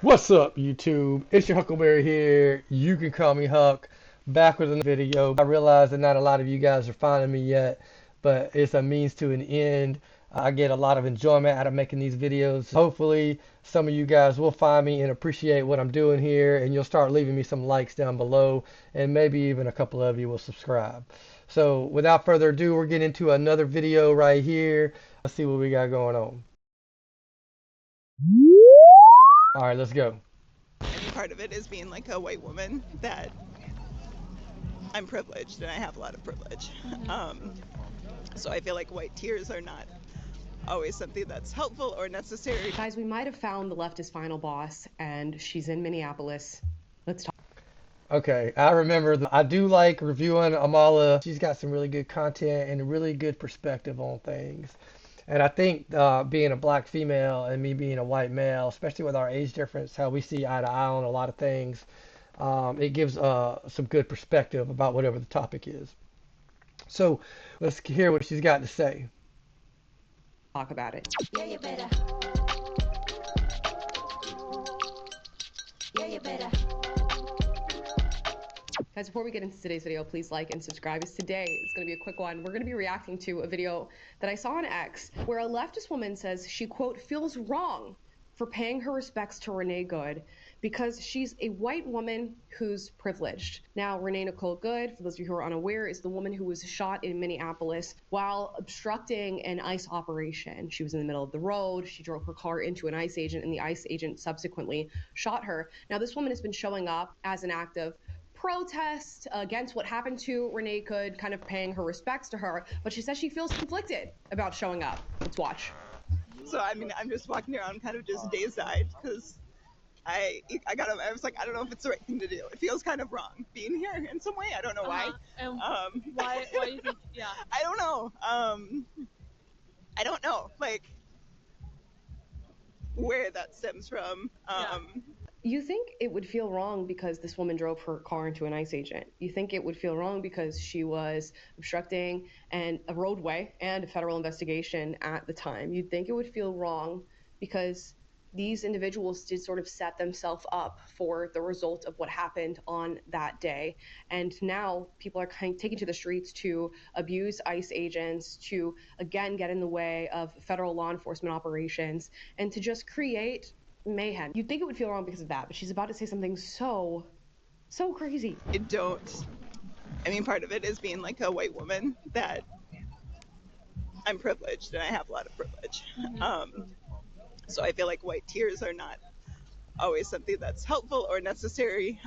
What's up, YouTube? It's your Huckleberry here. You can call me Huck. Back with another video. I realize that not a lot of you guys are finding me yet, but it's a means to an end. I get a lot of enjoyment out of making these videos. Hopefully, some of you guys will find me and appreciate what I'm doing here, and you'll start leaving me some likes down below, and maybe even a couple of you will subscribe. So, without further ado, we're getting into another video right here. Let's see what we got going on. All right, let's go. I mean, part of it is being like a white woman that I'm privileged and I have a lot of privilege. So I feel like white tears are not always something that's helpful or necessary. Guys, we might have found the leftist final boss, and she's in Minneapolis. Let's talk. Okay, I remember. I do like reviewing Amala. She's got some really good content and a really good perspective on things. And I think being a black female and me being a white male, especially with our age difference, how we see eye to eye on a lot of things, it gives some good perspective about whatever the topic is. So let's hear what she's got to say. Talk about it. Yeah, you better. Yeah, you better. Guys, before we get into today's video, please like and subscribe. As today is going to be a quick one. We're going to be reacting to a video that I saw on X where a leftist woman says she, quote, feels wrong for paying her respects to Renne Good because she's a white woman who's privileged. Now, Renne Good, for those of you who are unaware, is the woman who was shot in Minneapolis while obstructing an ICE operation. She was in the middle of the road. She drove her car into an ICE agent, and the ICE agent subsequently shot her. Now, this woman has been showing up as an act of protest against what happened to Renne Good, kind of paying her respects to her, but she says she feels conflicted about showing up. Let's watch. So I mean, I'm just walking around kind of just dazed-eyed because I was like, I don't know if it's the right thing to do. It feels kind of wrong being here in some way. I don't know why. And why you think, yeah. I don't know. I don't know, like, where that stems from. You think it would feel wrong because this woman drove her car into an ICE agent. You think it would feel wrong because she was obstructing a roadway and a federal investigation at the time. You'd think it would feel wrong because these individuals did sort of set themselves up for the result of what happened on that day. And now people are kind of taking to the streets to abuse ICE agents, to again get in the way of federal law enforcement operations, and to just create mayhem. You'd think it would feel wrong because of that, but she's about to say something so crazy. I mean, part of it is being like a white woman that I'm privileged and I have a lot of privilege. So I feel like white tears are not always something that's helpful or necessary.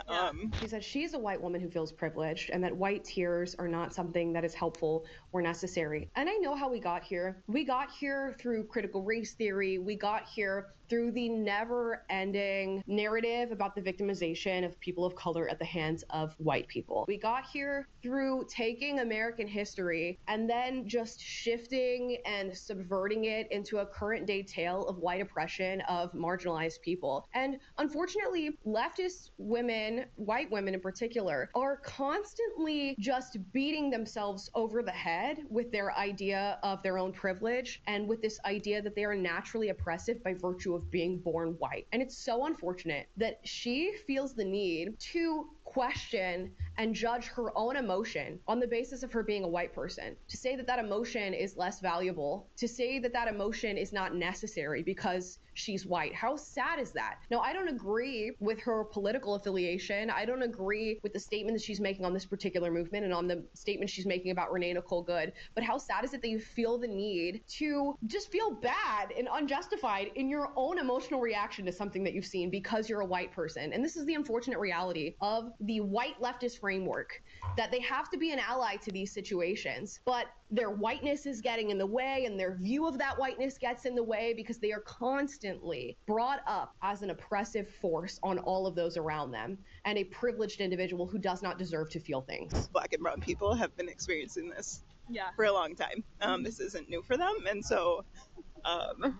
She said she's a white woman who feels privileged and that white tears are not something that is helpful or necessary. And I know how we got here. We got here through critical race theory. We got here through the never-ending narrative about the victimization of people of color at the hands of white people. We got here through taking American history and then just shifting and subverting it into a current day tale of white oppression of marginalized people. And unfortunately, leftist women, white women in particular, are constantly just beating themselves over the head with their idea of their own privilege and with this idea that they are naturally oppressive by virtue of being born white. And it's so unfortunate that she feels the need to question and judge her own emotion on the basis of her being a white person, to say that that emotion is less valuable, to say that that emotion is not necessary because she's white. How sad is that? Now, I don't agree with her political affiliation. I don't agree with the statement that she's making on this particular movement and on the statement she's making about Renne Good, but how sad is it that you feel the need to just feel bad and unjustified in your own emotional reaction to something that you've seen because you're a white person? And this is the unfortunate reality of the white leftist framework, that they have to be an ally to these situations, but their whiteness is getting in the way and their view of that whiteness gets in the way because they are constantly brought up as an oppressive force on all of those around them and a privileged individual who does not deserve to feel things. Black and brown people have been experiencing this for a long time. This isn't new for them, and so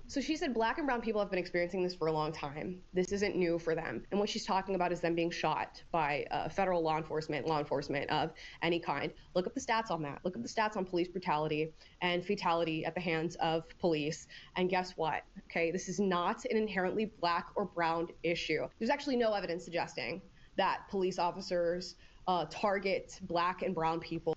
So she said black and brown people have been experiencing this for a long time. This isn't new for them. And what she's talking about is them being shot by federal law enforcement of any kind. Look up the stats on that. Look up the stats on police brutality and fatality at the hands of police. And guess what? Okay, this is not an inherently black or brown issue. There's actually no evidence suggesting that police officers target black and brown people.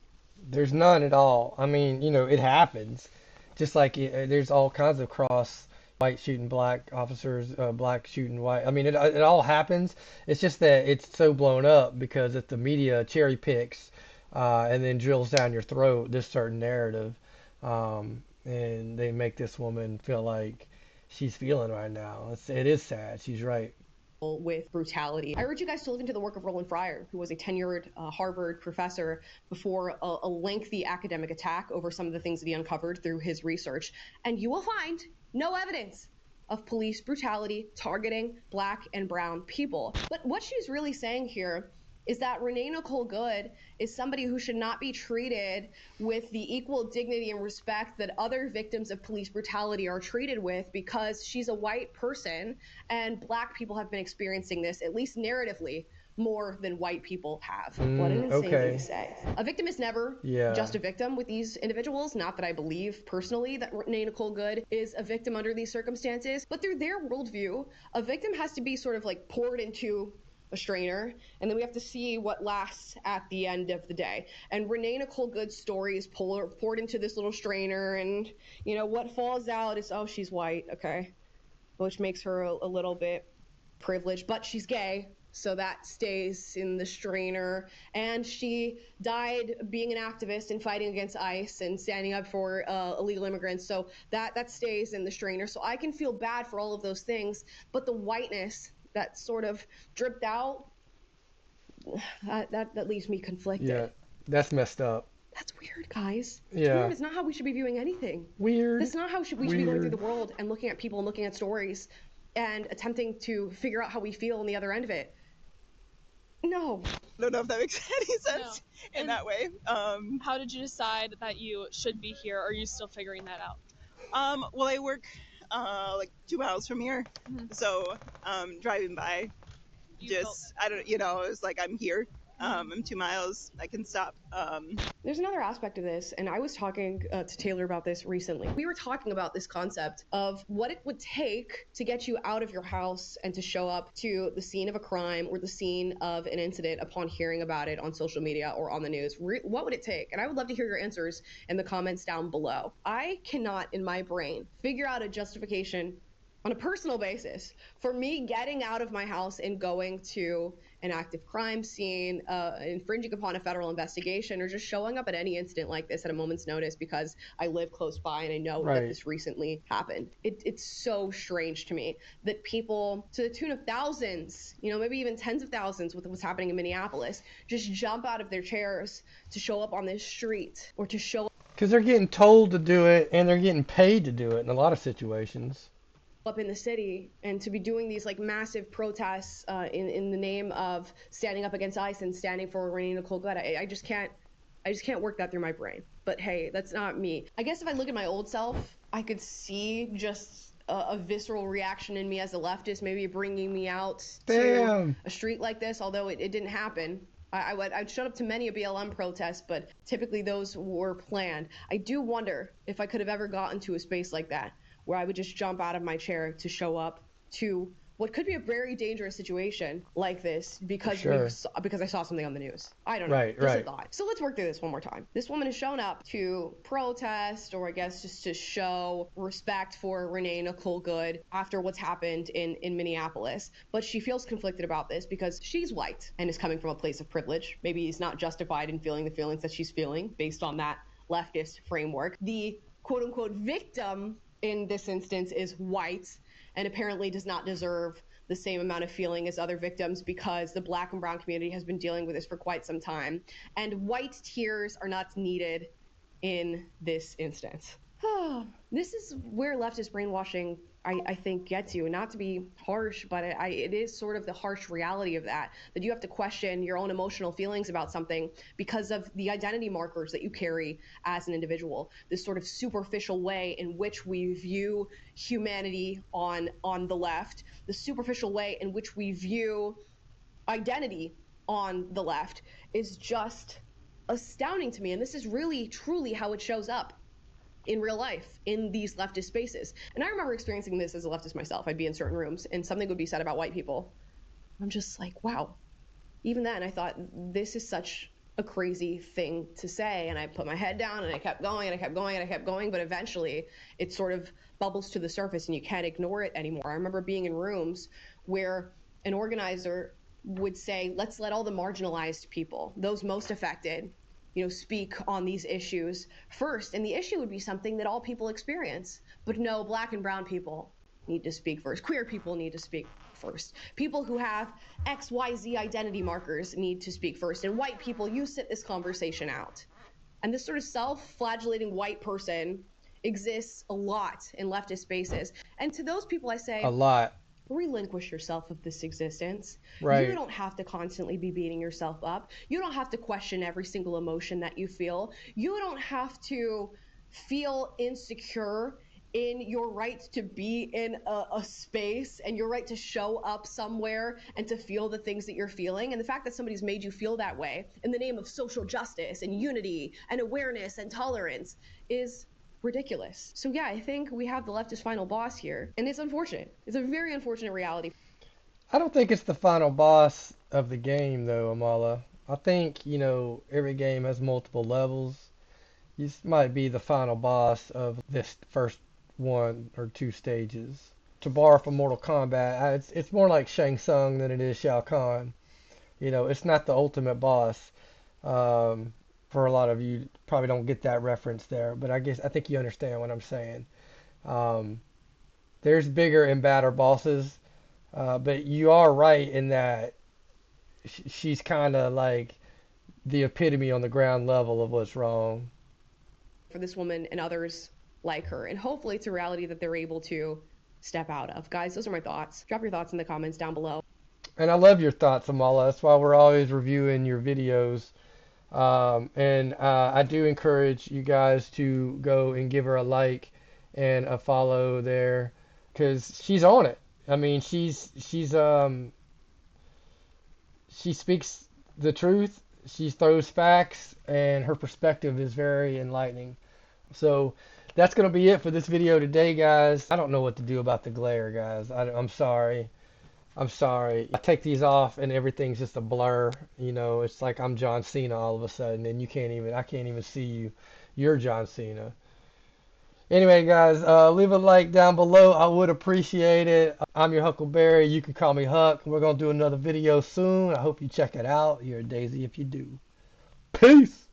There's none at all. I mean, it happens. Just like there's all kinds of cross white shooting black officers, black shooting white. I mean, it all happens. It's just that it's so blown up because if the media cherry picks and then drills down your throat this certain narrative, and they make this woman feel like she's feeling right now. It is sad. She's right. With brutality. I urge you guys to look into the work of Roland Fryer, who was a tenured Harvard professor before a lengthy academic attack over some of the things that he uncovered through his research. And you will find no evidence of police brutality targeting black and brown people. But what she's really saying here is that Renne Good is somebody who should not be treated with the equal dignity and respect that other victims of police brutality are treated with, because she's a white person and black people have been experiencing this, at least narratively, more than white people have. What an insane thing to say. A victim is never just a victim with these individuals. Not that I believe personally that Renne Good is a victim under these circumstances, but through their worldview, a victim has to be sort of like poured into a strainer, and then we have to see what lasts at the end of the day. And Renne Good's story is poured into this little strainer, and what falls out is, oh, she's white, okay, which makes her a little bit privileged, but she's gay, so that stays in the strainer. And she died being an activist and fighting against ICE and standing up for illegal immigrants, so that stays in the strainer. So I can feel bad for all of those things, but the whiteness that sort of dripped out, that leaves me conflicted. Yeah, that's messed up. That's weird, guys. It's Yeah. weird. It's not how we should be viewing anything. Weird. That's not how we should be going through the world and looking at people and looking at stories and attempting to figure out how we feel on the other end of it. No. I don't know if that makes any sense in that way. How did you decide that you should be here? Or are you still figuring that out? Well, I work like 2 miles from here, so driving by, it was like, I'm here. I'm 2 miles. I can stop. There's another aspect of this, and I was talking to Taylor about this recently. We were talking about this concept of what it would take to get you out of your house and to show up to the scene of a crime or the scene of an incident upon hearing about it on social media or on the news. What would it take? And I would love to hear your answers in the comments down below. I cannot, in my brain, figure out a justification on a personal basis for me getting out of my house and going to an active crime scene, infringing upon a federal investigation, or just showing up at any incident like this at a moment's notice because I live close by and I know that this recently happened. It's so strange to me that people, to the tune of thousands, maybe even tens of thousands with what's happening in Minneapolis, just jump out of their chairs to show up on this street or to show up. Because they're getting told to do it and they're getting paid to do it in a lot of situations. Up in the city and to be doing these like massive protests in the name of standing up against ICE and standing for Renne Good. I just can't work that through my brain. But hey, that's not me. I guess if I look at my old self, I could see just a visceral reaction in me as a leftist, maybe bringing me out to a street like this, although it didn't happen. I'd showed up to many a BLM protest, but typically those were planned. I do wonder if I could have ever gotten to a space like that, where I would just jump out of my chair to show up to what could be a very dangerous situation like this because I saw something on the news. I don't know. Just a thought. So let's work through this one more time. This woman has shown up to protest, or I guess just to show respect for Renne Good after what's happened in Minneapolis. But she feels conflicted about this because she's white and is coming from a place of privilege. Maybe is not justified in feeling the feelings that she's feeling based on that leftist framework. The quote unquote victim in this instance is white and apparently does not deserve the same amount of feeling as other victims because the black and brown community has been dealing with this for quite some time. And white tears are not needed in this instance. This is where leftist brainwashing, I think, gets you. Not to be harsh, but it is sort of the harsh reality of that you have to question your own emotional feelings about something because of the identity markers that you carry as an individual. This sort of superficial way in which we view humanity on the left, the superficial way in which we view identity on the left is just astounding to me. And this is really, truly how it shows up in real life in these leftist spaces. And I remember experiencing this as a leftist myself. I'd be in certain rooms and something would be said about white people. I'm just like, wow. Even then, I thought, this is such a crazy thing to say. And I put my head down and I kept going and I kept going and I kept going. But eventually, it sort of bubbles to the surface and you can't ignore it anymore. I remember being in rooms where an organizer would say, let's let all the marginalized people, those most affected, speak on these issues first. And the issue would be something that all people experience. But no, Black and brown people need to speak first. Queer people need to speak first. People who have XYZ identity markers need to speak first. And white people, you sit this conversation out. And this sort of self-flagellating white person exists a lot in leftist spaces. And to those people, I say, A lot. relinquish yourself of this existence. Right. You don't have to constantly be beating yourself up. You don't have to question every single emotion that you feel. You don't have to feel insecure in your right to be in a space and your right to show up somewhere and to feel the things that you're feeling. And the fact that somebody's made you feel that way in the name of social justice and unity and awareness and tolerance is ridiculous. So yeah, I think we have the leftist final boss here, and it's unfortunate. It's a very unfortunate reality. I don't think it's the final boss of the game, though, Amala. I think, every game has multiple levels. This might be the final boss of this first one or two stages. To borrow from Mortal Kombat, it's more like Shang Tsung than it is Shao Kahn. It's not the ultimate boss. For a lot of you, probably don't get that reference there, but I think you understand what I'm saying. There's bigger and badder bosses, but you are right in that she's kind of like the epitome on the ground level of what's wrong. For this woman and others like her, and hopefully it's a reality that they're able to step out of. Guys, those are my thoughts. Drop your thoughts in the comments down below. And I love your thoughts, Amala. That's why we're always reviewing your videos. And I do encourage you guys to go and give her a like and a follow there, because she's on it. I mean, she speaks the truth. She throws facts, and her perspective is very enlightening. So that's going to be it for this video today, guys. I don't know what to do about the glare, guys. I'm sorry. I'm sorry. I take these off and everything's just a blur. It's like I'm John Cena all of a sudden, and I can't even see you. You're John Cena. Anyway, guys, leave a like down below. I would appreciate it. I'm your Huckleberry. You can call me Huck. We're going to do another video soon. I hope you check it out. You're a daisy if you do. Peace.